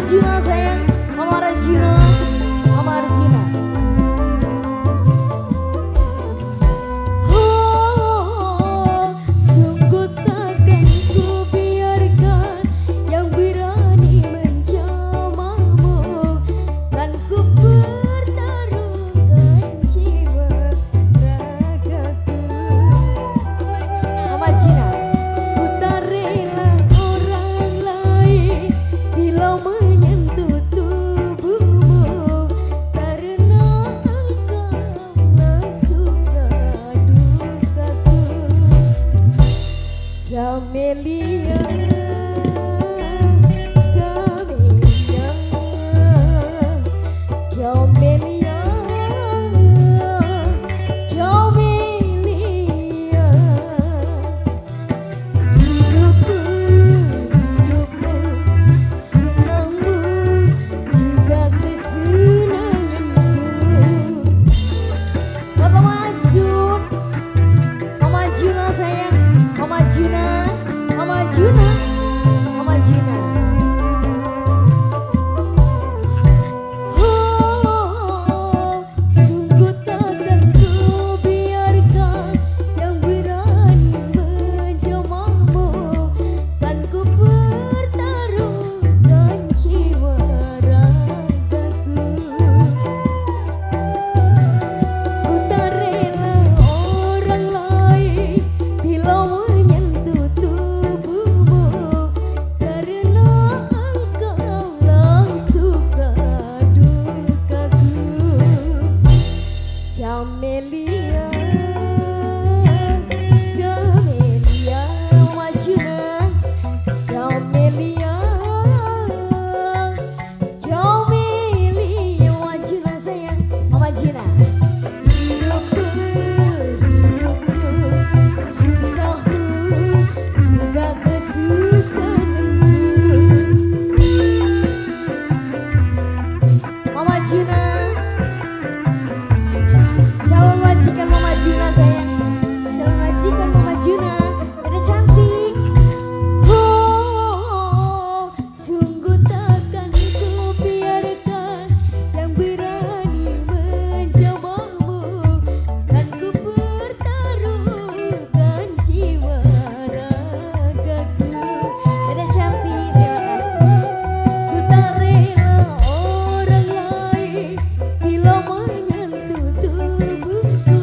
Arjuna sayang, Mama Arjuna, Mama Arjuna. Oh, sungguh takkan ku biarkan yang berani menjamahmu, dan ku pertaruhkan jiwa ragaku. Mama Arjuna. Ku tak rela orang lain bila menyentuh tubuhmu, karena engkaulah suka dukaku. Camelia, Camelia, Camelia, Camelia. Hidupku, hidupmu, senangmu, juga kesenanganku. Buat Mama Ajun, Mama Ajuna sayang, Mama Ajuna, Mama Ajuna, Mama Ajuna. Oh, sungguh takkan ku biarkan yang berani menjamahmu, kan ku pertaruhkan jiwa ragaku. Ku tak rela orang lain bila menyentuh tubuhmu, karena engkaulah suka dukaku. Camelia, Camelia, Mama Ajuna, Camelia, Camelia, Mama Ajuna sayang, Mama Ajuna. Hidupku, hidupku, susahku, juga kesusahanku. Mama Ajuna, calon majikan Mama Ajuna sayang, calon majikan Mama Ajuna, ada cantik. Oh, sungguh takkan ku biarkan yang berani menjamahmu, kan ku pertaruhkan jiwa ragaku. Ada cantik, terima kasih. Ku tak rela orang lain bila menyentuh tubuhku,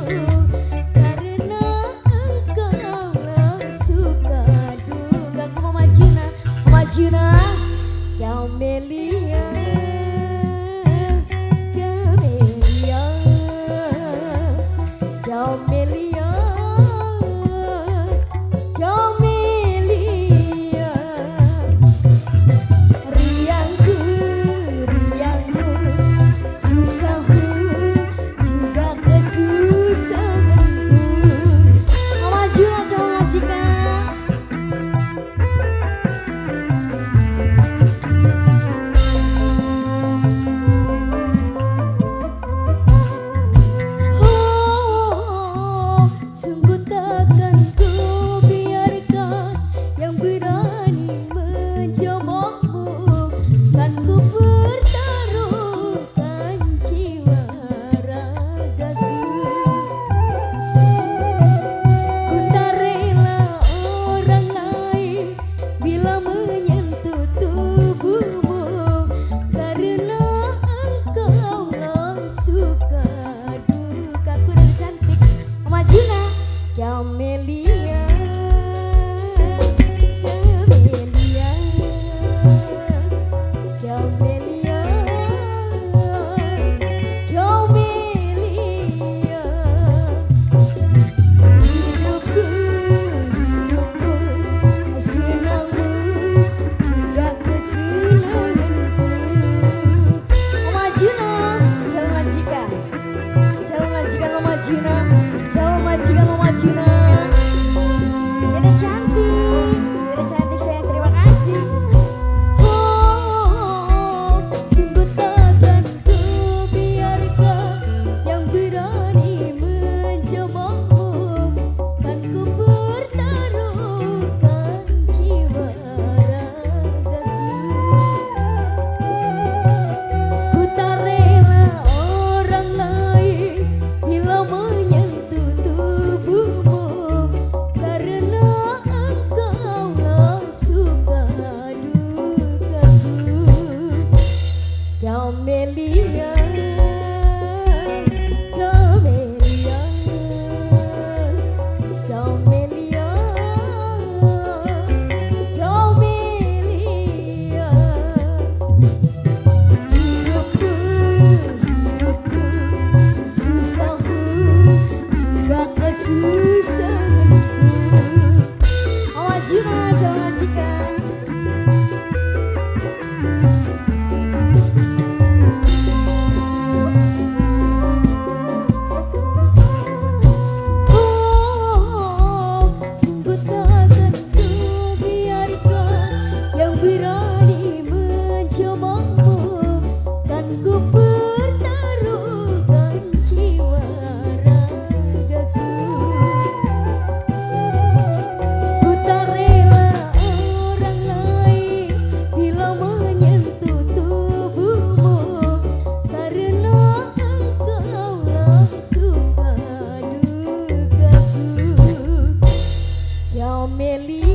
karena engkaulah suka dukaku. Mama Ajuna, Mama Ajuna, Camelia, Camelia, Camelia, Camelia. Riangku, riangku, susahku, juga kesusahanku. Mama Ajuna calon majikan. berani mencobamu, kan ku pertaruhkan jiwa ragaku. Ku tak rela orang lain bila menyentuh tubuhmu, karena engkaulah suka dukaku. Ya Meli